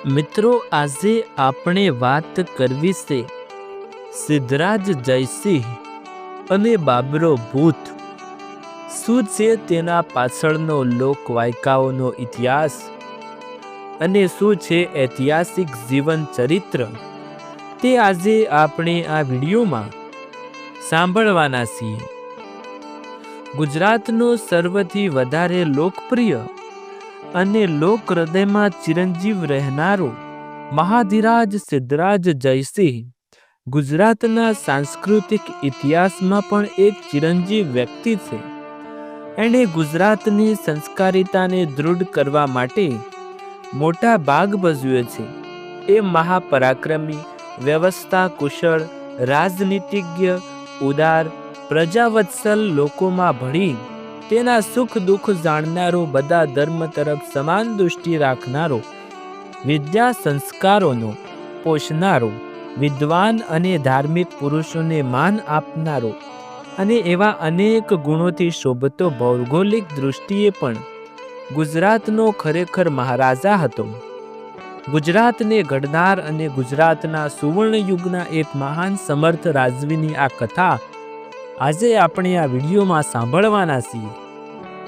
મિત્રો, આજે આપણે વાત કરવી છે સિદ્ધરાજ જયસિંહ અને બાબરો ભૂત. શું છે તેના પાછળનો લોકવાયકાઓનો ઇતિહાસ અને શું છે ઐતિહાસિક જીવન ચરિત્ર, તે આજે આપણે આ વિડીયોમાં સાંભળવાના છીએ. ગુજરાતનો સર્વથી વધારે લોકપ્રિય અને લોક હૃદયમાં ચિરંજીવ રહેનારો મહાધિરાજ સિદ્ધરાજ જયસિંહ ગુજરાતના સાંસ્કૃતિક ઇતિહાસમાં પણ એક ચિરંજીવ વ્યક્તિ છે. એણે ગુજરાતની સંસ્કારિતાને દૃઢ કરવા માટે મોટા ભાગ ભજવ્યો છે. એ મહાપરાક્રમી, વ્યવસ્થા કુશળ, રાજનીતિજ્ઞ, ઉદાર, પ્રજાવત્સલ, લોકોમાં ભળી તેના સુખ દુઃખ જાણનારો, બધા ધર્મ તરફ સમાન દૃષ્ટિ રાખનારો, વિદ્યા સંસ્કારોનો પોષનારો, વિદ્વાન અને ધાર્મિક પુરુષોને માન આપનારો અને એવા અનેક ગુણોથી શોભતો ભૌગોલિક દૃષ્ટિએ પણ ગુજરાતનો ખરેખર મહારાજા હતો. ગુજરાતને ઘડનાર અને ગુજરાતના સુવર્ણ યુગના એક મહાન સમર્થ રાજવીની આ કથા આજે આપણે આ વિડીયોમાં સાંભળવાના છીએ.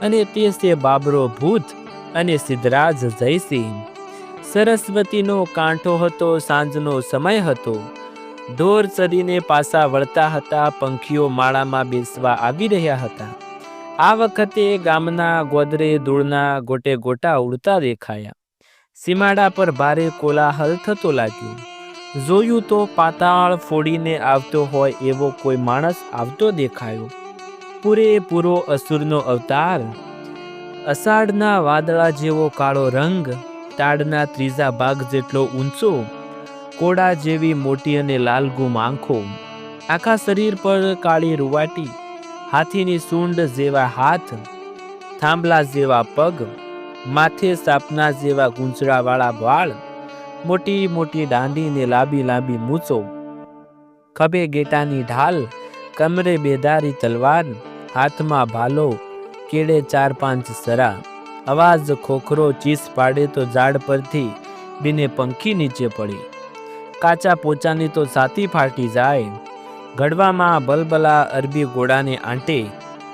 અને તે છે બાબરો ભૂત અને સિદ્ધરાજ જયસિંહ. સરસ્વતીનો કાંઠો હતો, સાંજનો સમય હતો. ઢોર ચરીને પાછા વળતા હતા, પંખીઓ માળામાં બેસવા આવી રહ્યા હતા. આ વખતે ગામના ગોદરે ધૂળના ગોટે ગોટા ઉડતા દેખાયા. સીમાડા પર ભારે કોલાહલ થતો લાગ્યો. જોયું તો પાતાળ ફોડીને આવતો હોય એવો કોઈ માણસ આવતો દેખાયો. પૂરેપૂરો અસુરનો અવતાર. અષાઢના વાદળા જેવો કાળો રંગ, તાડના ત્રીજા ભાગ જેટલો ઊંચો, કોડા જેવી મોટી અને લાલગુમ આંખો, આખા શરીર પર કાળી રૂવાટી, હાથીની સૂંઢ જેવા હાથ, થાંભલા જેવા પગ, માથે સાપના જેવા ગૂંચળાવાળા વાળ, મોટી મોટી દાંડી ને લાંબી લાંબી મૂછો, ખભે ગેટાની ઢાલ, કમરે બેધારી તલવાર, હાથમાં ભાલો, કેડે 4-5 સરા. અવાજ ખોખરો, ચીસ પાડે તો ઝાડ પરથી બીને પંખી નીચે પડે. કાચા પોચાની તો છાતી ફાટી જાય. ગઢવામાં બલબલા અરબી ઘોડાને આંટે.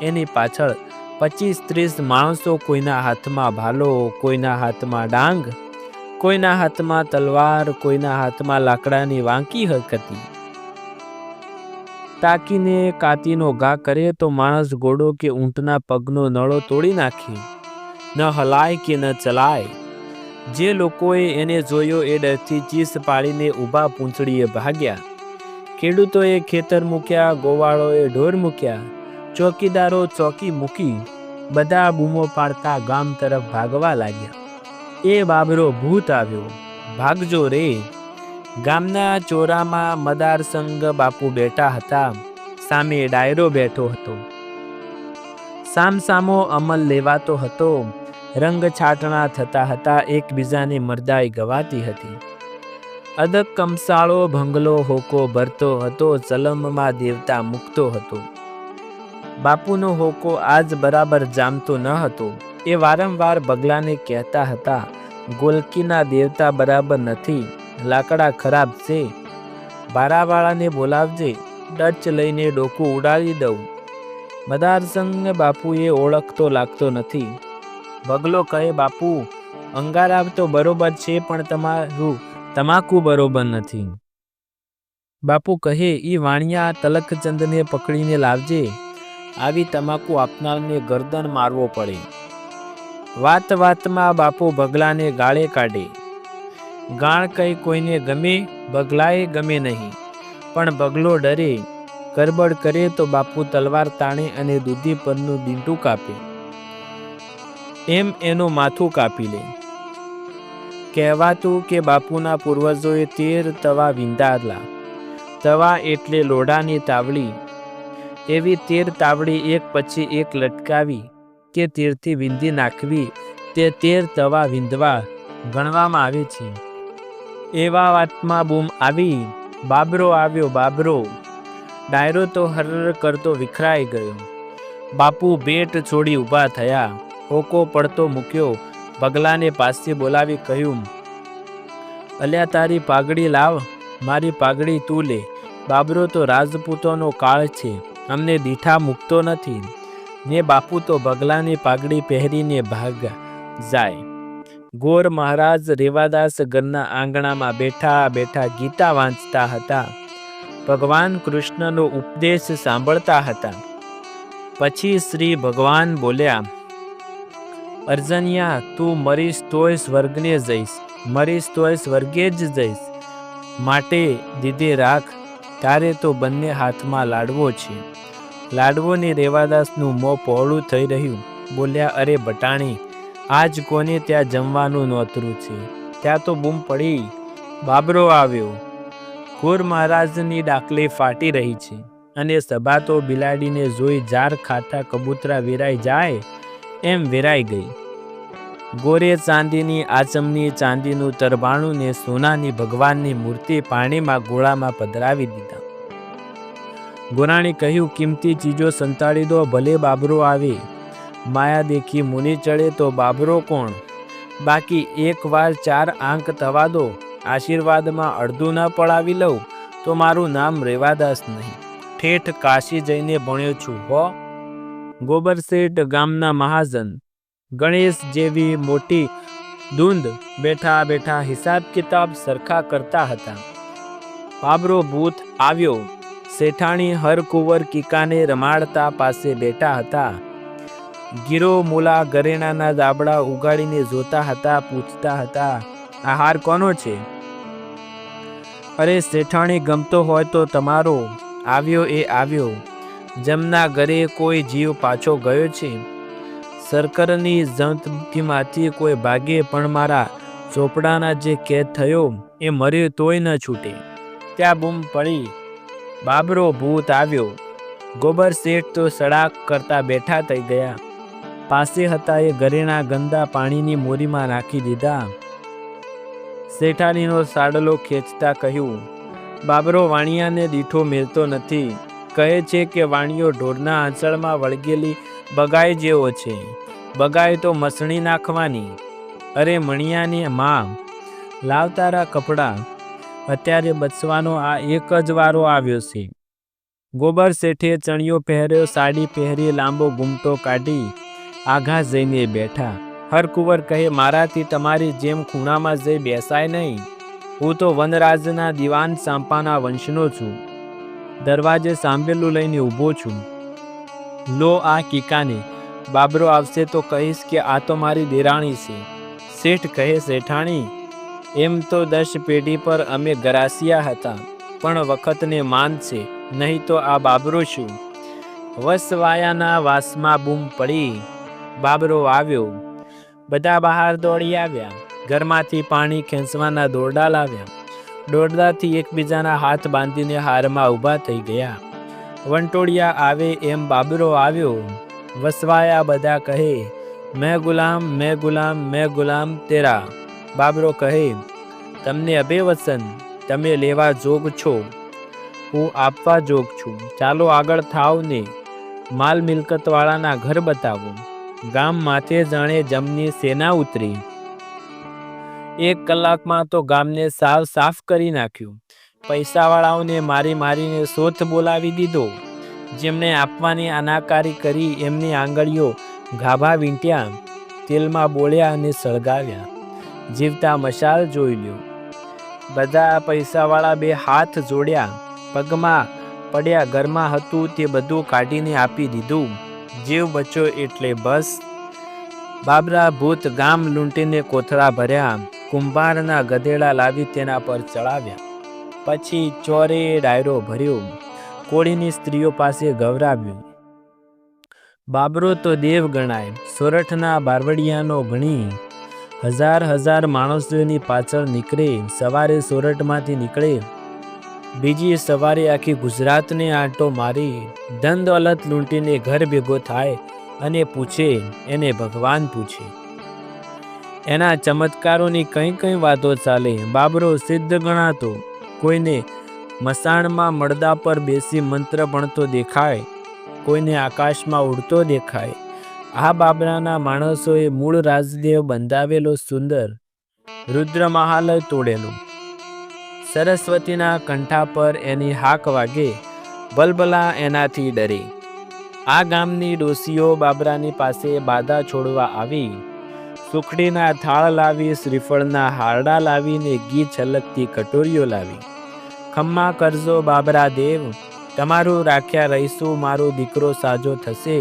એની પાછળ 25-30 માણસો, કોઈના હાથમાં ભાલો, કોઈના હાથમાં ડાંગ, કોઈના હાથમાં તલવાર, કોઈના હાથમાં લાકડાની વાંકી હતી. તાકીને કાતીનો ઘા કરે તો માણસ ઘોડો કે ઊંટના પગનો નળો તોડી નાખે. ન હલાય કે ન ચલાય. જે લોકોએ એને જોયો એ ડરથી ચીસ પાડીને ઊભા પૂંછડીએ ભાગ્યા. ખેડૂતોએ ખેતર મૂક્યા, ગોવાળોએ ઢોર મૂક્યા, ચોકીદારો ચોકી મૂકી. બધા બૂમો પાડતા ગામ તરફ ભાગવા લાગ્યા. એ બાબરો ભૂત આવ્યો, ભાગજો રે. ગામના ચોરામાં મદારસંગ બાપુ બેઠા હતા. સામે ડાયરો બેઠો હતો. સામસામો અમલ લેવાતો હતો. રંગ છાટણા થતા હતા. એકબીજાને મરદાઈ ગવાતી હતી. અદક કમસાળો ભંગલો હોકો ભરતો હતો. ચલમમાં દેવતા મૂકતો હતો. બાપુનો હોકો આજ બરાબર જામતો ન હતો. એ વારંવાર બગલાને કહેતા હતા, ગોલકીના દેવતા બરાબર નથી, લાકડા ખરાબ છે. બારાવાળાને બોલાવજે, ડચ લઈને ડોકું ઉડાડી દઉં. મદારસંગ બાપુએ ઓળખતો લાગતો નથી. બગલો કહે, બાપુ અંગારા તો બરોબર છે, પણ તમારું તમાકુ બરોબર નથી. બાપુ કહે, ઈ વાણિયા તલકચંદને પકડીને લાવજે. આવી તમાકુ આપનારને ગરદન મારવો પડે. વાત વાતમાં બાપુ બગલાને ગાળે કાઢે. ગાળ કઈ કોઈને ગમે, બગલાએ ગમે નહીં. પણ બગલો ડરે. ગરબડ કરે તો બાપુ તલવાર તાણે અને દૂધી પરનું દીંટું કાપે. એમ એનું માથું કાપી લે. કહેવાતું કે બાપુના પૂર્વજોએ 13 તવા વિંધાલા. તવા એટલે લોઢાની તાવડી. એવી 13 તાવડી એક પછી એક લટકાવી કે તીરથી વિંધી નાખવી, તે 13 તવા વિંધવા ગણવામાં આવે છે. એવા વાતમાં બૂમ આવી, બાબરો આવ્યો, બાબરો. ડાયરો તો હર્ર કરતો વિખરાઈ ગયો. બાપુ ભેટ છોડી ઊભા થયા. હોકો પડતો મૂક્યો. બગલાને પાસે બોલાવી કહ્યું, અલ્યા તારી પાઘડી લાવ, મારી પાઘડી તું લે. બાબરો તો રાજપૂતોનો કાળ છે, અમને દીઠા મૂકતો નથી. ને બાપુ તો બગલાની પાઘડી પહેરીને ભાગ જાય. ગોર મહારાજ રેવાદાસ ઘરના આંગણામાં બેઠા બેઠા ગીતા વાંચતા હતા. ભગવાન કૃષ્ણનો ઉપદેશ સાંભળતા હતા. પછી શ્રી ભગવાન બોલ્યા, અર્જન્યા, તું મરીશ તોય સ્વર્ગને જઈશ, મરીશ તોય સ્વર્ગે જ જઈશ. માટે દીધે રાખ, તારે તો બંને હાથમાં લાડવો છે. લાડવોને રેવાદાસનું મોં પહોળું થઈ રહ્યું. બોલ્યા, અરે બટાણી, આજ કોને ત્યાં જમવાનું નોતરું છે? ત્યાં તો બૂમ પડી, બાબરો આવ્યો. ગોર મહારાજની ડાકલી ફાટી રહી છે અને સભા તો બિલાડીને જોઈ જાર ખાતા કબૂતરા વેરાઈ જાય એમ વેરાઈ ગઈ. ગોરે ચાંદીની આચમની, ચાંદીનું તરબાણું ને સોનાની ભગવાનની મૂર્તિ પાણીમાં ગોળામાં પધરાવી દીધા. ગોરાણી કહ્યું, કિંમતી ચીજો સંતાડી દો, ભલે બાબરો આવે. માયા દેખી મુનિ ચડે તો બાબરો કોણ? બાકી એક વાર 4 આંક થવા દો, આશીર્વાદમાં અડધું ન પડાવી લઉં તો મારું નામ રેવાદાસ નહીં. ઠેઠ કાશી જઈને ભણ્યો છું હો. ગોબરશેઠ ગામના મહાજન ગણેશ જેવી મોટી ધૂંધ બેઠા બેઠા હિસાબ કિતાબ સરખા કરતા હતા. બાબરો ભૂત આવ્યો. શેઠાણી હરકુંવર કીકાને રમાડતા પાસે બેઠા હતા. ગીરો મૂલા ઘરેણાના દાબડા ઉગાડીને જોતા હતા. પૂછતા હતા, આ હાર કોનો છે? અરે શેઠાણી, ગમતો હોય તો તમારો. આવ્યો એ આવ્યો. જમના ઘરે કોઈ જીવ પાછો ગયો છે? સરકારની જંતકીમાંથી કોઈ ભાગે, પણ મારા ચોપડાના જે કેદ થયો એ મર્યો તોય ન છૂટે. ત્યાં બૂમ પડી, બાબરો ભૂત આવ્યો. ગોબર શેઠ તો સડાક કરતા બેઠા થઈ ગયા. પાસે હતા એ ઘરેણા ગંદા પાણીની મોરીમાં નાખી દીધા. શેઠાણીનો સાડલો ખેંચતા કહ્યું, બાબરો વાણિયાને દીઠો મેળતો નથી. કહે છે કે વાણિયો ઢોરના આંચળમાં વળગેલી બગાઈ જેવો છે. બગાઈ તો મસણી નાખવાની. અરે મણિયાની માં, લાવ તારા કપડાં, અત્યારે બચવાનો આ એક જ વારો આવ્યો છે. ગોબર શેઠે ચણિયો પહેર્યો, સાડી પહેરી, લાંબો ઘૂમટો કાઢી આઘા જઈને બેઠા. હરકુંવર કહે, મારાથી તમારી જેમ ખૂણામાં જઈ બેસાય નહીં. હું તો વનરાજના દિવાન સાંપાના વંશનો છું. દરવાજે સાંભેલું લઈને ઊભો છું. લો આ કીકાને. બાબરો આવશે તો કહીશ કે આ તો મારી દેરાણી છે. શેઠ કહે, શેઠાણી, એમ તો 10 પેઢી પર અમે ગરાસિયા હતા, પણ વખતને માન છે, નહીં તો આ બાબરો શું? વસવાયાના વાસમાં બૂમ પડી, બાબરો આવ્યો. બધા બહાર દોડી આવ્યા. ઘરમાંથી પાણી ખેંચવાના દોરડા લાવ્યા. દોરડાથી એકબીજાના હાથ બાંધીને હારમાં ઊભા થઈ ગયા. વંટોળિયા આવે એમ બાબરો આવ્યો. વસવાયા બધા કહે, મેં ગુલામ, મેં ગુલામ, મેં ગુલામ તેરા. બાબરો કહે, તમને અભિવસન, તમે લેવા જોગ છો, હું આપવા જોગ છું. ચાલો આગળ થાવ ને માલ મિલકતવાળાના ઘર બતાવો. ગામ માથે જાણે જમની સેના ઉતરી. 1 કલાકમાં તો ગામને સાવ સાફ કરી નાખ્યું. પૈસાવાળાઓને મારી મારીને સોથ બોલાવી દીધો. જેમણે આપવાની અનાકારી કરી એમની આંગળીઓ ગાભા વીંટ્યા, તેલમાં બોળ્યા અને સળગાવ્યા. જીવતા મશાલ જોઈ લ્યો. બધા પૈસાવાળા 2 હાથ જોડ્યા, પગમાં પડ્યા. ઘરમાં હતું તે બધું કાઢીને આપી દીધું. જીવ બચ્યો એટલે બસ. બાબરા ભૂત ગામ લૂંટીને કોથળા ભર્યા. કુંભારના ગધેડા લાવી તેના પર ચડાવ્યા. પછી ચોરે ડાયરો ભર્યો. કોળીની સ્ત્રીઓ પાસે ગવરાવ્યું. બાબરો તો દેવ ગણાય. સોરઠના બારવડિયાનો ગણી 1000 માણસોની પાછળ નીકળે. સવારે સોરઠમાંથી નીકળે, બીજી સવારે આખી ગુજરાતને આંટો મારી ધન દોલત લૂંટીને ઘર ભેગો થાય અને પૂછે, એને ભગવાન પૂછે. એના ચમત્કારોની કઈ કઈ વાતો ચાલે. બાબરો સિદ્ધ ગણાતો. કોઈને મસાણમાં મળદા પર બેસી મંત્ર ભણતો દેખાય, કોઈને આકાશમાં ઉડતો દેખાય. આ બાબરાના માણસોએ મૂળ રાજદેવ બંધાવેલો સુંદર રુદ્ર મહાલય તોડેલો. સરસ્વતીના કંઠા પર એની હાક વાગે, ભલભલા એનાથી ડરે. આ ગામની ડોસીઓ બાબરાની પાસે બાધા છોડવા આવી. સુખડીના થાળ લાવી, શ્રીફળના હારડા લાવીને ઘી છલકતી કટોરીઓ લાવી. ખમ્મા કરજો બાબરા દેવ, તમારું રાખ્યા રહીશું, મારો દીકરો સાજો થશે,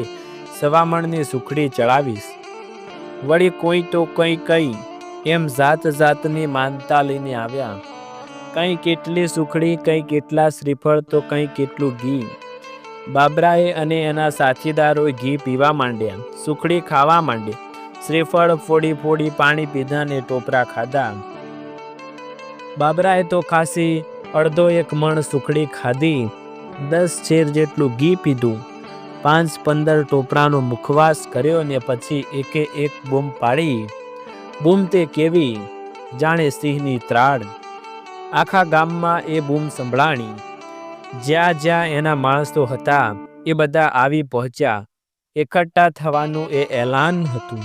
સવામણની સુખડી ચડાવીશ. વળી કોઈ તો કઈ એમ જાત જાતની માનતા લઈને આવ્યા. કંઈ કેટલી સુખડી, કંઈ કેટલા શ્રીફળ, તો કંઈ કેટલું ઘી. બાબરાએ અને એના સાથીદારોએ ઘી પીવા માંડ્યા, સુખડી ખાવા માંડ્યા, શ્રીફળ ફોડી ફોડી પાણી પીધા ને ટોપરા ખાધા. બાબરાએ તો ખાસી અડધો એક મણ સુખડી ખાધી, 10 છેર જેટલું ઘી પીધું, 5-15 ટોપરાનો મુખવાસ કર્યો ને પછી એકે એક બૂમ પાડી. બૂમ તે કેવી, જાણે સિંહની ત્રાડ. આખા ગામમાં એ બૂમ સંભળાણી. જ્યાં જ્યાં એના માણસો હતા એ બધા આવી પહોંચ્યા. એકઠા થવાનું એ એલાન હતું.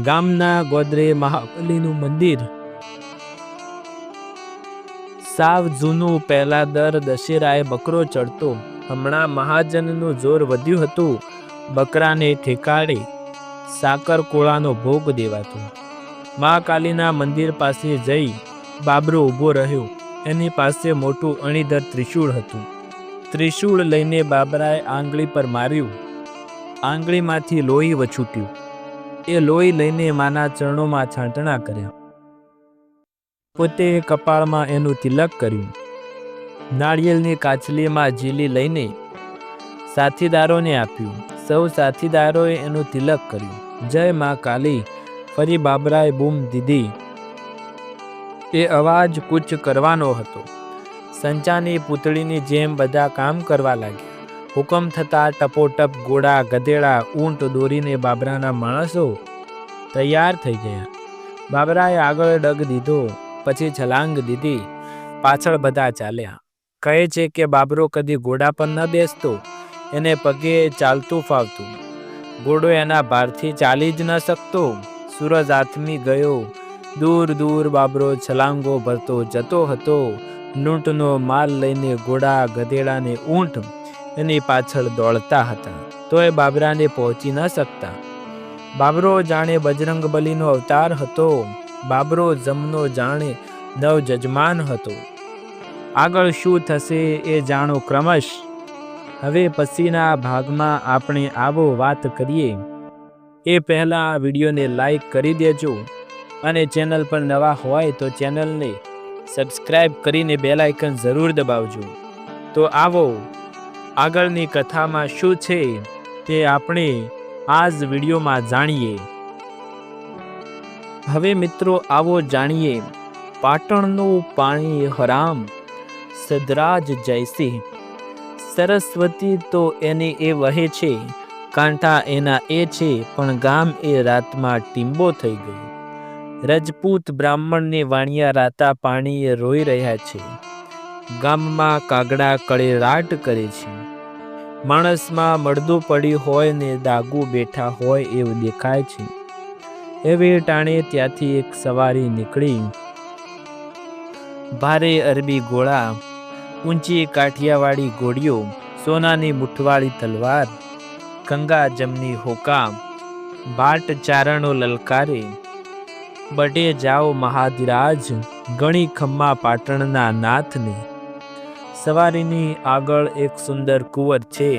ગામના ગોદરે મહાબલીનું મંદિર સાવ જૂનું, પહેલા દર દશેરાએ બકરો ચડતો. હમણાં મહાજનનું જોર વધ્યું હતું. બકરાને ઠેકાડે સાકર કોળાનો ભોગ દેવાતો. મહાકાલીના મંદિર પાસે જઈ બાબરો ઊભો રહ્યો. એની પાસે મોટું અણીધર ત્રિશૂળ હતું. ત્રિશૂળ લઈને બાબરાએ આંગળી પર માર્યું. આંગળીમાંથી લોહી વછૂટ્યું. એ લોહી લઈને માના ચરણોમાં છાંટણા કર્યા. પોતે કપાળમાં એનું તિલક કર્યું. નાળિયેરની કાચલીમાં ઝીલી લઈને સાથીદારોને આપ્યું. સૌ સાથીદારોએ એનું તિલક કર્યું. જય મા કાલી, ફરી બાબરાએ બૂમ દીધી. એ અવાજ કૂચ કરવાનો હતો. સંચાની પૂતળીની જેમ બધા કામ કરવા લાગ્યા. હુકમ થતાં ટપોટપ ઘોડા, ગધેડા, ઊંટ દોરીને બાબરાના માણસો તૈયાર થઈ ગયા. બાબરાએ આગળ ડગ દીધો, પછી છલાંગ દીધી. પાછળ બધા ચાલ્યા. કહે છે કે બાબરો કદી ઘોડા પર ન બેસતો, એને પગે ચાલતું ફાવતું. ઘોડો એના ભારથી ચાલી જ ન શકતો. સૂરજ આથમી ગયો. દૂર દૂર બાબરો છલાંગો ભરતો જતો હતો. લૂંટનો માલ લઈને ઘોડા, ગધેડા ને ઊંટ એની પાછળ દોડતા હતા, તોય બાબરાને પહોંચી ન શકતા. બાબરો જાણે બજરંગબલીનો અવતાર હતો. બાબરો જમનો જાણે નવ જજમાન હતો. આગળ શું થશે એ જાણો ક્રમશ. હવે પછીના ભાગમાં આપણે આવો વાત કરીએ. એ પહેલાં આ વિડીયોને લાઈક કરી દેજો અને ચેનલ પર નવા હોય તો ચેનલને સબસ્ક્રાઈબ કરીને બેલ આઇકન જરૂર દબાવજો. તો આવો આગળની કથામાં શું છે તે આપણે આ જ વિડીયોમાં જાણીએ. હવે મિત્રો આવો જાણીએ પાટણનું પાણી હરામ, સદરાજ જયસિંહ. સરસ્વતી તો એની એ વહે છે, કાંઠા એના એ છે, પણ ગામ એ રાતમાં ટીંબો થઈ ગયો. રજપૂત બ્રાહ્મણને વાણિયા રાતા પાણીએ રોઈ રહ્યા છે. ગામમાં કાગડા કળેરાટ કરે છે. માણસમાં મળદું પડ્યું હોય ને દાગુ બેઠા હોય એવું દેખાય છે. એવી ટાણે ત્યાંથી એક સવારી નીકળી. ભારે અરબી ગોળા, ઊંચી કાઠિયાવાડી ઘોડીઓ, સોનાની મુઠવાળી તલવાર, ગંગા જમની હોકા, ભાટ ચારણો લલકારે. બડે જાઓ મહાધિરાજ, ગણી ખમ્મા પાટણના નાથને. સવારીની આગળ એક સુંદર કુંવર છે.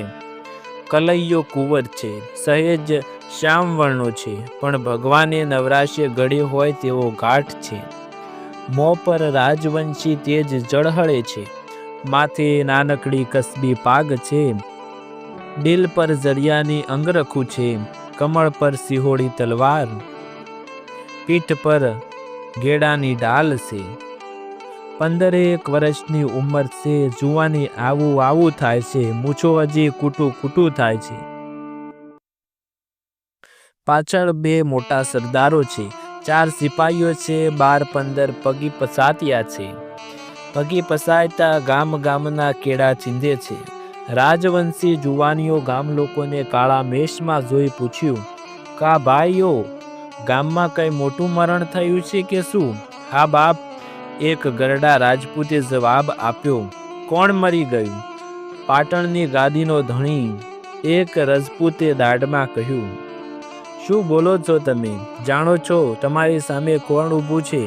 કલૈયો કુંવર છે. સહેજ શ્યામવર્ણો છે, પણ ભગવાને નવરાશે ગળ્યો હોય તેવો ગાઢ છે. મોં પર રાજવંશી તેજ ઝળહળે છે. માથે નાનકડી કસબી પાગ છે. દિલ પર જરિયાની અંગરખું છે. કમળ પર સિહોળી તલવાર, પીઠ પર ગેડાની ડાલ છે. 15 વર્ષની ઉંમર છે. જુવાની આવું થાય છે. મૂછો હજી કૂટું થાય છે. પાછળ 2 મોટા સરદારો છે. 4 સિપાહીઓ છે. 12-15 પગી પસાત્યા છે. પગી પસાયતા ગામના કેળા ચીંધે છે. રાજવંશી જુવાનીઓ ગામ લોકોને કાળા મેષમાં જોઈ પૂછ્યું, કા ભાઈઓ, ગામમાં કઈ મોટું મરણ થયું છે કે શું? હા બાપ, એક ગરડા રાજપૂતે જવાબ આપ્યો, કોણ મરી ગયું? પાટણની ગાદીનો ધણી, એક રજપૂતે દાઢમાં કહ્યું. શું બોલો છો તમે? જાણો છો તમારી સામે કોણ ઊભું છે?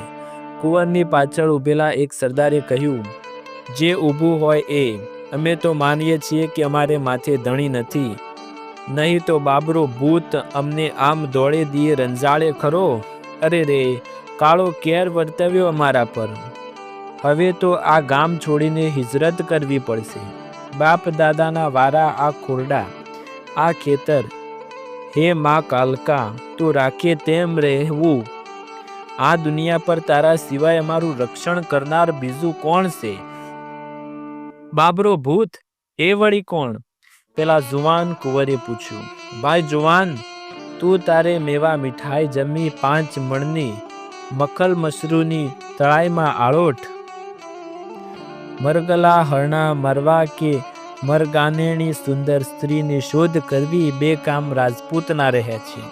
કુંવરની પાછળ ઊભેલા એક સરદારે કહ્યું, જે ઊભું હોય એ. અમે તો માનીએ છીએ કે અમારે માથે ધણી નથી, નહીં તો બાબરો ભૂત અમને આમ દોડે દીએ રંજાળે ખરો. અરે રે, કાળો કેર વર્તવ્યો અમારા પર. હવે તો આ ગામ છોડીને હિજરત કરવી પડશે. બાપ દાદાના વારા આ ખોરડા, આ ખેતર, હે માં કાલકા, તું રાખે તેમ રહેવું. આ દુનિયા પર તારા સિવાય અમારું રક્ષણ કરનાર બીજું કોણ છે? બાબરો ભૂત, એ વળી કોણ? પેલા જુવાન કુંવરે પૂછ્યું. ભાઈ જુવાન, તું તારે મેવા મીઠાઈ જમી 5 મણની મખલ મસરૂની તળાઈમાં આળોઠ. મરગલા હરણા મરવા કે મરગાનેણી સુંદર સ્ત્રીની શોધ કરવી, 2 કામ રાજપૂતના રહે છે.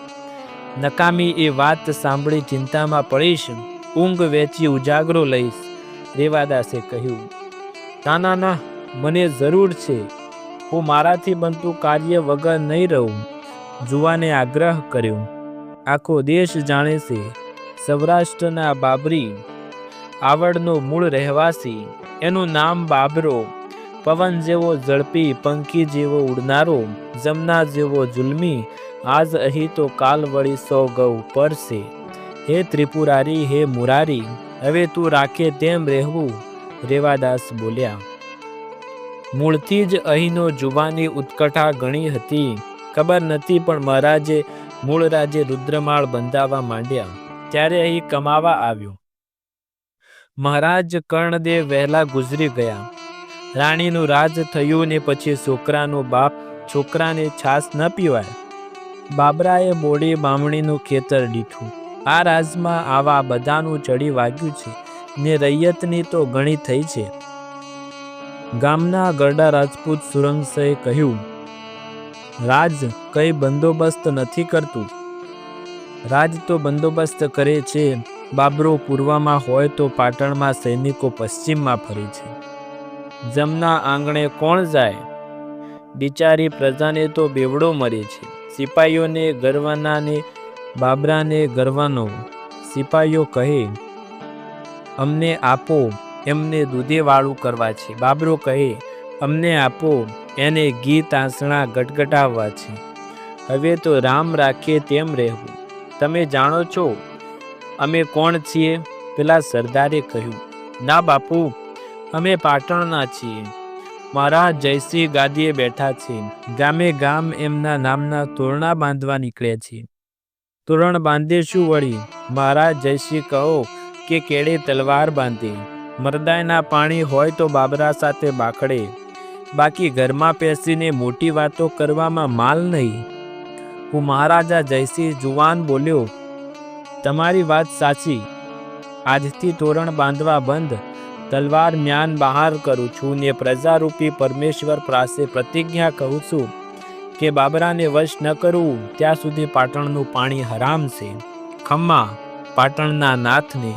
નકામી એ વાત સાંભળી ચિંતામાં પડીશ, ઊંઘ વેચી ઉજાગરો લઈશ, રેવાદાસે કહ્યું. ના ના, મને જરૂર છે, હું મારાથી બનતું કાર્ય વગર નહીં રહું, જુવાને આગ્રહ કર્યો. આખો દેશ જાણે છે, સૌરાષ્ટ્રના બાબરી આવડનો મૂળ રહેવાસી, એનું નામ બાબરો. પવન જેવો ઝડપી, પંખી જેવો ઉડનારો, જમના જેવો જુલમી, આજ અહીં તો કાલ વળી 100 ગૌ પરશે. હે ત્રિપુરારી, હે મુરારી, હવે તું રાખે તેમ રહેવું, રેવાદાસ બોલ્યા. મૂળથી જ અહીંનો જુવાની ઉત્કંઠા ઘણી હતી. ખબર નથી, પણ મહારાજે મૂળ રાજે રુદ્રમાળ બંધાવવા માંડ્યા ત્યારે અહીં કમાવા આવ્યો. મહારાજ કર્ણદેવ વહેલા ગુજરી ગયા. રાણીનું રાજ થયું ને પછી છોકરાનો બાપ છોકરાને છાસ ન પીવાય. બાબરાએ બોડી બામણીનું ખેતર દીઠું. આ રાજમાં આવા બધાનું ચડી વાગ્યું છે ને રૈયતની તો ઘણી થઈ છે. ગામના ગરડા રાજપૂત સુરંગસએ કહ્યું, રાજ કઈ બંદોબસ્ત નથી કરતું. રાજ તો બંદોબસ્ત કરે છે. બાબરો પૂર્વમાં હોય તો પાટણમાં સૈનિકો પશ્ચિમમાં ફરે છે. જમના આંગણે કોણ જાય? બિચારી પ્રજાને તો બેવડો મરે છે. સિપાઈઓને ગરવાના ને બાબરાને ગરવાનો. સિપાઈઓ કહે, અમને આપો, એમને દૂધે વાળું કરવા છે. બાબરો કહે, અમને આપો, એને ઘી તાંસણા ગટગટાવવા છે. હવે તો રામ રાખે તેમ રહેવું. તમે જાણો છો અમે કોણ છીએ? પેલા સરદારે કહ્યું. ના બાપુ, અમે પાટણના છીએ. મહારાજ જયસિંહ ગાદીએ બેઠા છે. ગામે ગામ એમના નામના તોરણા બાંધવા નીકળ્યા છે. તોરણ બાંધે શું વળી? મહારાજ જયસિંહ કહો કે કેળે તલવાર બાંધે. મરદાયના પાણી હોય તો બાબરા સાથે બાખડે, બાકી ઘરમાં પેસીને મોટી વાતો કરવામાં માલ નહીં. હું મહારાજા જયસિંહ જુવાન બોલ્યો. તમારી વાત સાચી. આજથી તોરણ બાંધવા બંધ, તલવાર મ્યાન બહાર કરું છું ને પ્રજારૂપી પરમેશ્વર પાસે પ્રતિજ્ઞા કહું છું કે બાબરાને વશ ન કરવું ત્યાં સુધી પાટણનું પાણી હરામ છે. ખમ્મા પાટણના નાથને.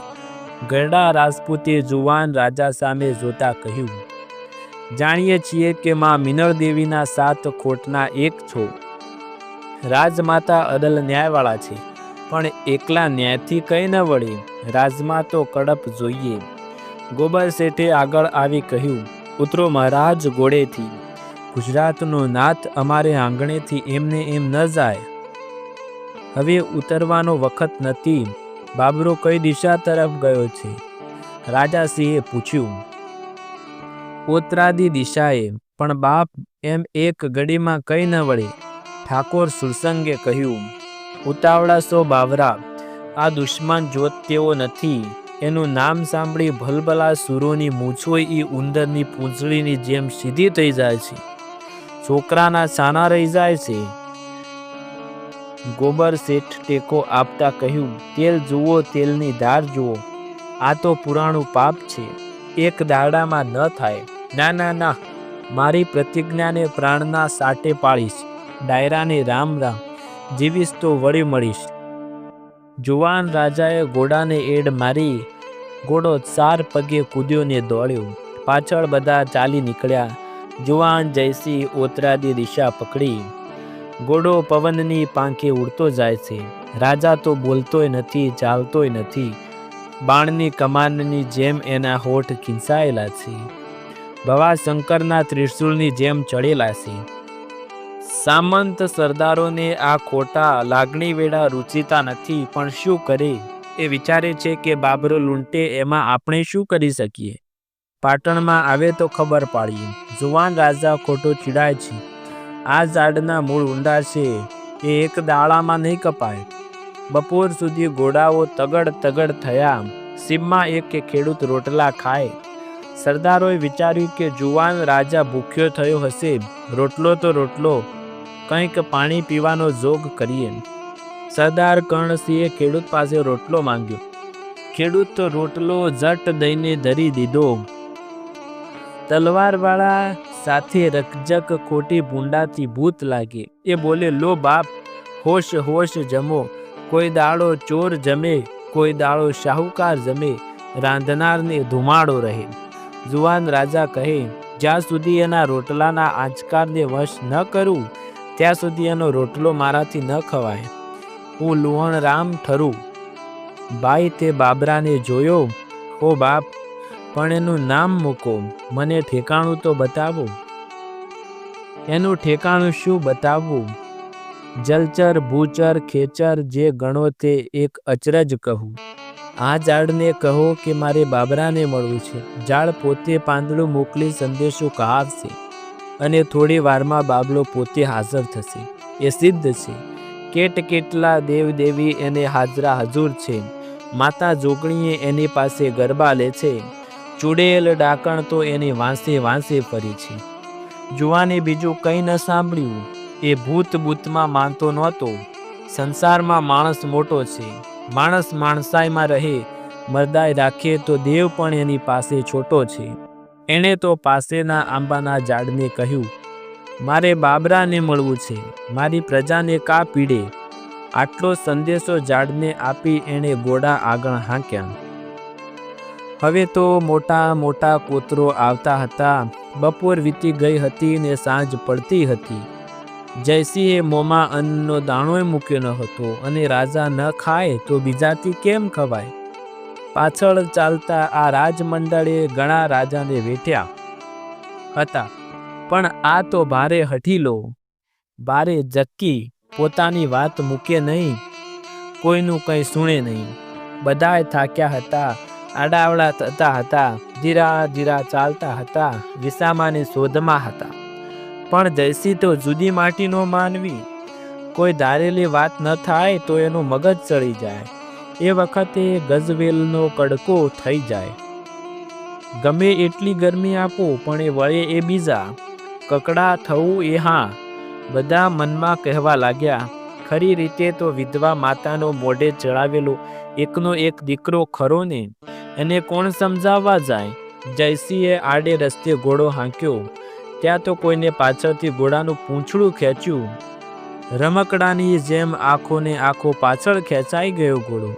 ગરડા રાજપૂતે જુવાન રાજા સામે જોતા કહ્યું, જાણીએ છીએ કે માં મિનળ દેવીના 7 ખોટના 1 છો. રાજમાતા અદલ ન્યાયવાળા છે, પણ એકલા ન્યાયથી કંઈ ન વળે. રાજમાં તો કડપ જોઈએ. ગોબર શેઠે આગળ આવી કહ્યું, ઉતરો મહારાજ ઘોડેથી. ગુજરાતનો નાથ અમારે આંગણેથી એમને એમ ન જાય. હવે ઉતરવાનો વખત નથી. બાબરો કઈ દિશા તરફ ગયો છે? રાજાસિંહે પૂછ્યું. ઓતરાદી દિશાએ. પણ બાપ, એમ એક ઘડીમાં કઈ ન વળે. ઠાકોર સુરસંગે કહ્યું, ઉતાવળા સો બાવરા, આ દુશ્મન જોત તેવો નથી. એનું નામ સાંભળી ભલભલા સુરોની મૂછોય ઈ ઉંદરની પૂંછડીની જેમ સીધી થઈ જાય છે. છોકરાના છાના રહી જાય છે. ગોબર શેઠ ટેકો આપતા કહ્યું, તેલ જુઓ, તેલની ધાર જુઓ. આ તો પુરાણું પાપ છે, એક દાડામાં ન થાય. ના ના ના, મારી પ્રતિજ્ઞાને પ્રાણના સાટે પાડીશ. ડાયરાને રામ રામ, જીવીશ તો વળી મળીશ. જુવાન રાજાએ ઘોડાને એડ મારી ઘોડો 4 પગે કૂદ્યો ને દોડ્યો. પાછળ બધા ચાલી નીકળ્યા. જુવાન જયસિંહ ઓતરાદી દિશા પકડી. ઘોડો પવનની પાંખે ઉડતો જાય છે. રાજા તો બોલતોય નથી, ચાલતોય નથી. બાણની કમાનની જેમ એના હોઠ ખીંચાયેલા છે. ભવાશંકરના ત્રિશૂળની જેમ ચડેલા છે. સામંત સરદારોને આ ખોટા લાગણી વેળા રૂચિતા નથી, પણ શું કરે? એ વિચારે છે કે બાબરો લૂંટે એમાં આપણે શું કરી શકીએ? પાટણમાં આવે તો ખબર પાડીએ. જુવાન રાજા ખોટો ચીડાય છે. આ ઝાડના મૂળ ઊંડા છે, એ એક દાડામાં નહીં કપાય. બપોર સુધી ઘોડાઓ તગડ તગડ થયા. સીમમાં એક ખેડૂત રોટલા ખાય. સરદારોએ વિચાર્યું કે જુવાન રાજા ભૂખ્યો થયો હશે. રોટલો તો રોટલો, કંઈક પાણી પીવાનો જોગ કરીએ. સરદાર કર્ણસિંહે ખેડૂત પાસે રોટલો માંગ્યો. ખેડૂત તો રોટલો ઝટ દઈને ધરી દીધો. તલવારવાળા સાથે રકજક ખોટી ભૂંડાથી ભૂત લાગે. એ બોલે, લો બાપ, હોશ હોશ જમો. કોઈ દાડો ચોર જમે, કોઈ દાડો શાહુકાર જમે, રાંધનારને ધુમાડો રહે. જુવાન રાજા કહે, જ્યાં સુધી એના રોટલાના આંચકારને વશ ન કરું ત્યાં સુધી એનો રોટલો મારાથી ન ખવાય. હું લુહણ રામ ઠરું. ભાઈ, તે બાબરાને જોયો? હો બાપ, પણ એનું નામ મૂકો, મને ઠેકાણું તો બતાવો. એનું ઠેકાણું શું બતાવવું? જલચર, ભૂચર, ખેચર, જે ગણો તે એક અચરજ કહું. આ ઝાડને કહો કે મારે બાબરાને મળવું છે. ઝાડ પોતે પાંદડું મોકલી સંદેશો કહાવશે અને થોડી વારમાં બાબલો પોતે હાજર થશે. એ સિદ્ધ છે. કેટલા દેવદેવી એને હાજરા હજુર છે. માતા જોગણીએ એની પાસે ગરબા લે છે. ચૂડેલ ડાકણ તો એની વાંસે વાંસે ફરી છે. જુવાને બીજું કંઈ ન સાંભળ્યું. એ ભૂત ભૂતમાં માનતો નહોતો. સંસારમાં માણસ મોટો છે. માણસ માણસાઈમાં રહે, મરદાઈ રાખે તો દેવ પણ એની પાસે છોટો છે. એણે તો પાસેના આંબાના ઝાડને કહ્યું, મારે બાબરાને મળવું છે, મારી પ્રજાને કા પીડે. આટલો સંદેશો ઝાડને આપી એણે ઘોડા આગળ હાંક્યા. હવે તો મોટા મોટા કોતરો આવતા હતા. બપોર વીતી ગઈ હતી ને સાંજ પડતી હતી. જયસિંહે મોંમાં અન્નનો દાણોય મૂક્યો ન હતો, અને રાજા ન ખાય તો બીજાથી કેમ ખવાય? પાછળ ચાલતા આ રાજમંડળે ઘણા રાજાને વેઠ્યા હતા, પણ આ તો ભારે હઠીલો, ભારે જક્કી, પોતાની વાત મૂકે નહીં, કોઈનું કંઈ સુણે નહીં. બધાય થાક્યા હતા, આડાવડા થતા હતા, ધીરા ધીરા ચાલતા હતા, વિસામાની શોધમાં હતા. પણ જયસિંહ તો જુદી માટીનો માનવી. કોઈ ધારેલી વાત ન થાય તો એનું મગજ ચડી જાય. એ વખતે ગજવેલનો કડકો થઈ જાય. ગમે એટલી ગરમી આપો પણ એ વળે એ બીજા. કકડા થવું એ હા. બધા મનમાં કહેવા લાગ્યા, ખરી રીતે તો વિધવા માતાનો મોઢે ચડાવેલો એકનો એક દીકરો ખરો ને, એને કોણ સમજાવવા જાય? જયસિંહે આડે રસ્તે ઘોડો હાંક્યો. ત્યાં તો કોઈને પાછળથી ઘોડાનું પૂંછડું ખેંચ્યું. રમકડાની જેમ આંખોને આંખો પાછળ ખેંચાઈ ગયો ઘોડો.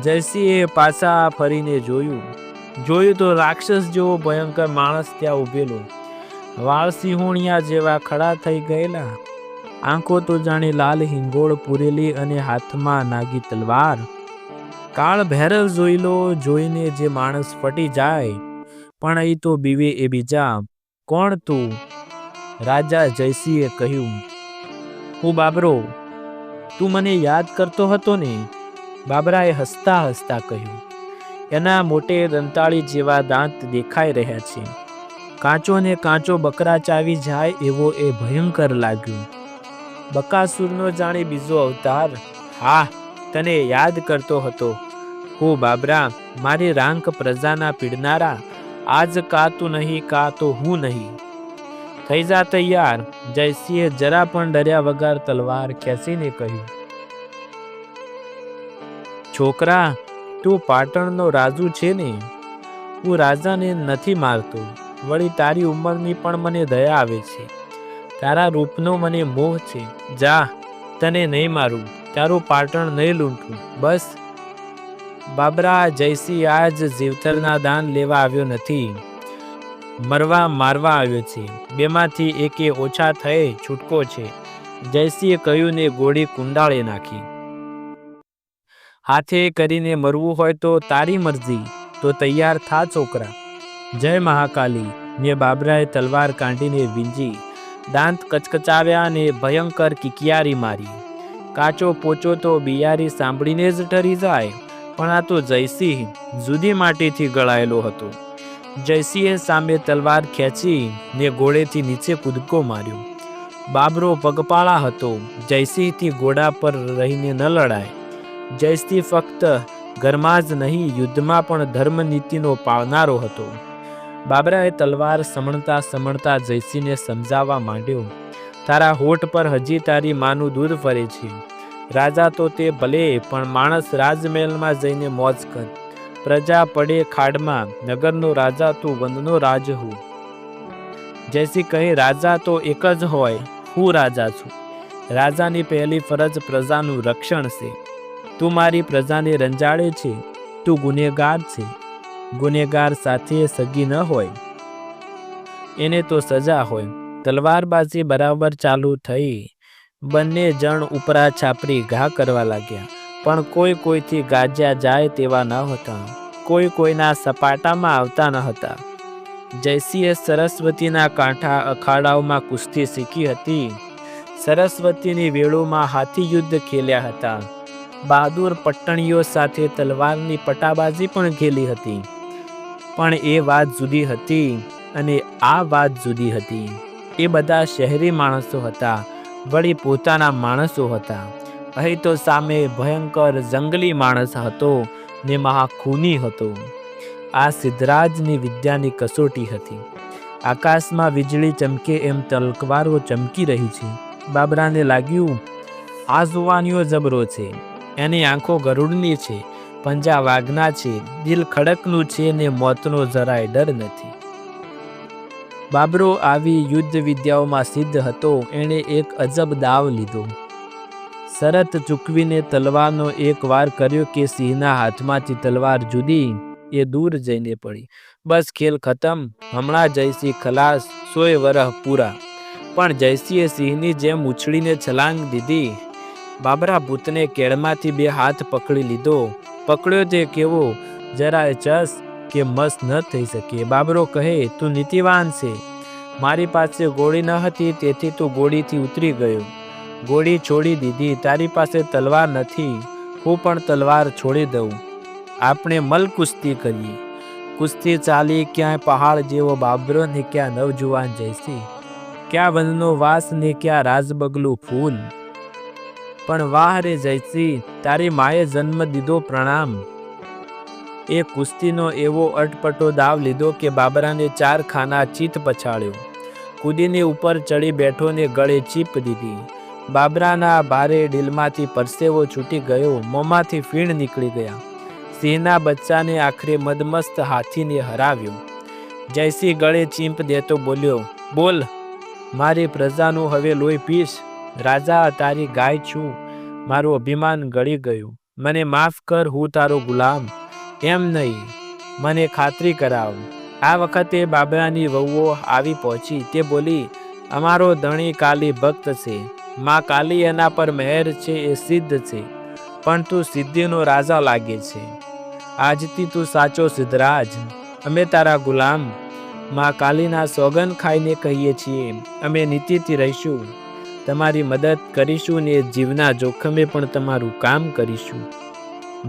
જયસિંહે પાછા ફરીને જોયું તો રાક્ષસ જેવો ભયંકર માણસ ત્યાં ઊભેલો. વાળ સિંહોણિયા જેવા ખડા થઈ ગયેલા. આંખો તો જાણે લાલ હિંગોળ પૂરેલી અને હાથમાં નાગી તલવાર. કાળ ભૈરવ જોઈ લો, જોઈને જે માણસ ફટી જાય, પણ અહીં તો બીવે એ બીજા. કોણ તું? રાજા જયસિંહે કહ્યું, હું બાબરો. તું મને યાદ કરતો હતો ને? બાબરાએ હસતા હસતા કહ્યું. એના મોટે દંતાળી જેવા દાંત દેખાઈ રહ્યા છે. કાચો ને કાચો બકરા ચાવી જાય એવો એ ભયંકર લાગ્યું. બકાસુરનો જાણે બીજો અવતાર. હા, તને યાદ કરતો હતો. હું બાબરા, મારી રાંક પ્રજાના પીડનારા. આજ કા તું નહીં, કા તો હું નહીં. થઈ જા તૈયાર. જયસિંહે જરા પણ ડર્યા વગર તલવાર ખેંચીને કહ્યું, છોકરા, તું પાટણનો રાજુ છે ને? હું રાજાને નથી મારતો. વળી તારી ઉંમરની પણ મને દયા આવે છે. તારા રૂપનો મને મોહ છે. જા, તને નહીં મારું, તારું પાટણ નહીં લૂંટું. બસ બાબરા જયસિંહ આજ જીવતરના દાન લેવા આવ્યો નથી, મરવા મારવા આવ્યો છે. બેમાંથી એકે ઓછા થયે છૂટકો છે. જયસિંહે કહ્યું ને ગોળી કુંડાળે નાખી. હાથે કરીને મરવું હોય તો તારી મરજી, તો તૈયાર થા છોકરા. જય મહાકાલી. ને બાબરાએ તલવાર કાઢીને વીંજી, દાંત કચકચાવ્યા ને ભયંકર કિકિયારી મારી. કાચો પોચો તો બિયારી સાંભળીને જ ઠરી જાય, પણ આ તો જયસિંહ જુદી માટીથી ગળાયેલો હતો. જયસિંહે સામે તલવાર ખેંચી ને ઘોડેથી નીચે કૂદકો માર્યો. બાબરો પગપાળા હતો. જયસિંહથી ઘોડા પર રહીને ન લડાય. જયસિંહ ફક્ત ઘરમાં જ નહીં, યુદ્ધમાં પણ ધર્મ નીતિનો પાળનારો હતો. બાબરાએ તલવાર સમણતા સમણતા જયસિંહને સમજાવવા માંડ્યો, તારા હોઠ પર હજી તારી માનું દૂધ ફરે છે. રાજા તો તે ભલે, પણ માણસ રાજમહેલમાં જઈને મોજ કર. પ્રજા પડે ખાડમાં, નગરનો રાજા તું વનનો રાજ હું. જયસિંહ કહે, રાજા તો એક જ હોય, હું રાજા છું. રાજાની પહેલી ફરજ પ્રજાનું રક્ષણ છે. તું મારી પ્રજાને રંજાડે છે, તું ગુનેગાર છે. ગુનેગાર સાથે સગી ન હોય, એને તો સજા હોય. તલવારબાજી બરાબર ચાલુ થઈ. બંને જણ ઉપરા છાપરી ઘા કરવા લાગ્યા, પણ કોઈ કોઈથી ગાજ્યા જાય તેવા ન હતા. કોઈ કોઈના સપાટામાં આવતા ન હતા. જયસિંહે સરસ્વતીના કાંઠા અખાડાઓમાં કુસ્તી શીખી હતી. સરસ્વતીની વેળોમાં હાથી યુદ્ધ ખેલ્યા હતા. બહાદુર પટ્ટણીઓ સાથે તલવારની પટાબાજી પણ ખેલી હતી. પણ એ વાત જુદી હતી અને આ વાત જુદી હતી. એ બધા શહેરી માણસો હતા, વળી પોતાના માણસો હતા. અહીં તો સામે ભયંકર જંગલી માણસ હતો ને મહાખૂની હતો. આ સિદ્ધરાજની વિદ્યાની કસોટી હતી. આકાશમાં વીજળી ચમકે એમ તલવારો ચમકી રહી છે. બાબરાને લાગ્યું, આ જુવાનીઓ જબરો છે. એની આંખો ગરુડની છે, પંજા વાઘના છે, દિલ ખડકનું છે ને મોતનો જરાય ડર નથી. બાબરો આવી યુદ્ધ વિદ્યાઓમાં સિદ્ધ હતો. એણે એક અજબ દાવ લીધો. શરત ચૂકવીને તલવારનો એક વાર કર્યો કે સિંહના હાથમાંથી તલવાર જુદી એ દૂર જઈને પડી. બસ ખેલ ખતમ. હમણાં જયસિંહ ખલાસ, 100 વરહ પૂરા. પણ જયસિંહે સિંહની જેમ ઉછળીને છલાંગ દીધી. બાબરા ભૂતને કેળમાંથી 2 હાથ પકડી લીધો. પકડ્યો તે કેવો, જરાય ચસ કે મસ ન થઈ શકે. બાબરો કહે, તું નીતિવાન છે. મારી પાસે ગોળી ન હતી તેથી તું ગોળીથી ઉતરી ગયો. ગોળી છોડી દીધી. તારી પાસે તલવાર નથી, હું પણ તલવાર છોડી દઉં. આપણે મલ કુસ્તી કરીએ. કુસ્તી ચાલી. ક્યાં પહાડ જેવો બાબરો ને ક્યાં નવજુવાન જયસિંહ, ક્યાં વનનો વાસ ને ક્યાં રાજબગલું ફૂલ. પણ વાહ રે જયસિંહ, તારી માએ જન્મ દીધો પ્રણામ. એ કુસ્તીનો એવો અટપટો દાવ લીધો કે બાબરાને 4 ખાના ચીત પછાડ્યો. કૂદીને ઉપર ચડી બેઠો ને ગળે ચીપ દીધી. બાબરાના ભારે ડીલમાંથી પરસેવો છૂટી ગયો. મોંમાંથી ફીણ નીકળી ગયા. સિંહના બચ્ચાને આખરે મદમસ્ત હાથીને હરાવ્યો. જયસિંહ ગળે ચીંપ દેતો બોલ્યો, બોલ, મારી પ્રજાનું હવે લોહી પીશ. રાજા, તારી ગાય છું. મારું અભિમાન ગળી ગયું. મને માફ કર, હું તારો ગુલામ. એમ નહીં, મને ખાતરી કરાવ. આ વખતે બાબરાની વહુઓ આવી પહોંચી. તે બોલી, અમારો ધણી કાલી ભક્ત છે. માં કાલી એના પર મહેર છે, એ સિદ્ધ છે. પણ તું સિદ્ધિનો રાજા લાગે છે. આજથી તું સાચો સિદ્ધરાજ. અમે તારા ગુલામ. માં કાલીના સોગન ખાઈને કહીએ છીએ, અમે નીતિથી રહીશું. તમારી મદદ કરીશું ને જીવના જોખમે પણ તમારું કામ કરીશું.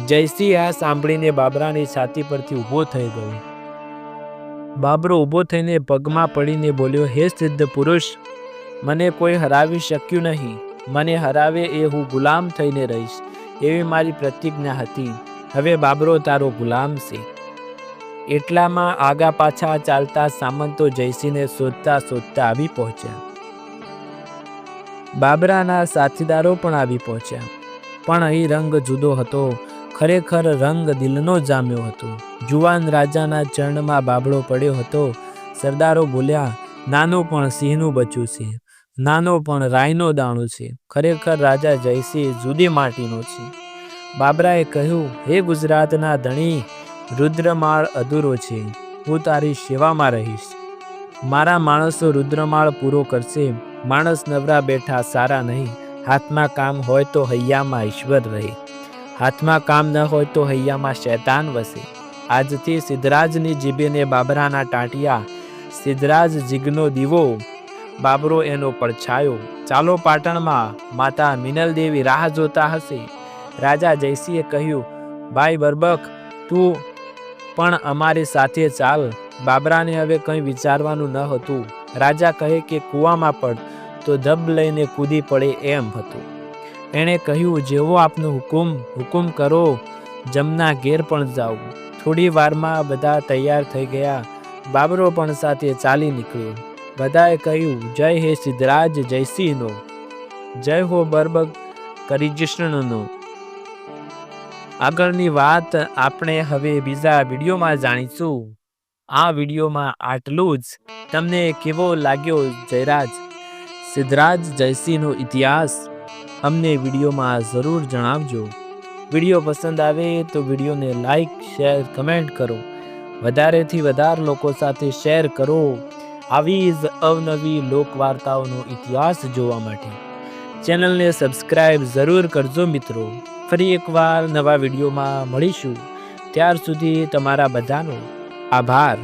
જયસિંહ આ સાંભળીને બાબરાની છાતી પરથી ઊભો થઈ ગયો. બાબરો ઊભો થઈને પગમાં પડીને બોલ્યો, હે સિદ્ધ પુરુષ, મને કોઈ હરાવી શક્યું નહીં. મને હરાવે એ હું ગુલામ થઈને રહીશ, એવી મારી પ્રતિજ્ઞા હતી. હવે બાબરો તારો ગુલામ છે. એટલામાં આગા પાછા ચાલતા સામંતો જયસિંહને શોધતા શોધતા આવી પહોંચ્યા. બાબરાના સાથીદારો પણ આવી પહોંચ્યા. પણ અહીં રંગ જુદો હતો. ખરેખર રંગ દિલનો જામ્યો હતો. જુવાન રાજાના ચરણમાં બાબડો પડ્યો હતો. સરદારો બોલ્યા, નાનો પણ સિંહનું બચ્ચું છે, નાનો પણ રાયનો દાણો છે. ખરેખર રાજા જયસિંહ જુદી માટીનો છે. બાબરાએ કહ્યું, હે ગુજરાતના ધણી, રુદ્રમાળ અધૂરો છે, હું તારી સેવામાં રહીશ. મારા માણસો રુદ્રમાળ પૂરો કરશે. માણસ નવરા બેઠા સારા નહીં. હાથમાં કામ હોય તો હૈયામાં ઈશ્વર રહે. હાથમાં કામ ન હોય તો હૈયામાં શૈતાન વસે. આજથી સિદ્ધરાજની જીભેને બાબરાના ટાંટિયા, સિદ્ધરાજ જીગનો દીવો, બાબરો એનો પડછાયો. ચાલો પાટણમાં, માતા મિનલ દેવી રાહ જોતા હશે. રાજા જયસિંહે કહ્યું, ભાઈ બરબક, તું પણ અમારી સાથે ચાલ. બાબરાને હવે કંઈ વિચારવાનું ન હતું. રાજા કહે કે કૂવામાં પડ તો ધબ લઈને કૂદી પડે એમ હતું. એણે કહ્યું, જેવો આપનો હુકુમ કરો. જમના ઘેર પણ જાઉં. થોડી વારમાં બધા તૈયાર થઈ ગયા. બાબરો પણ સાથે ચાલી નીકળ્યો. બધાએ કહ્યું, જય હે સિદ્ધરાજ જયસિંહનો, જય હો બરબક કરિજૃષ્ણનો. આગળની વાત આપણે હવે બીજા વિડીયોમાં જાણીશું. આ વિડીયોમાં આટલું જ. તમને કેવો લાગ્યો જયરાજ સિદ્ધરાજ જયસિંહનો ઇતિહાસ? અમને વિડીયોમાં જરૂર જણાવજો. વિડીયો પસંદ આવે તો વિડીયોને લાઈક, શેર, કમેન્ટ કરો. વધારેથી વધારે લોકો સાથે શેર કરો. આવી જ અવનવી લોકવાર્તાઓનો ઇતિહાસ જોવા માટે ચેનલને સબસ્ક્રાઈબ જરૂર કરજો મિત્રો. ફરી એકવાર નવા વિડીયોમાં મળીશું. ત્યાર સુધી તમારા બધાનો આભાર.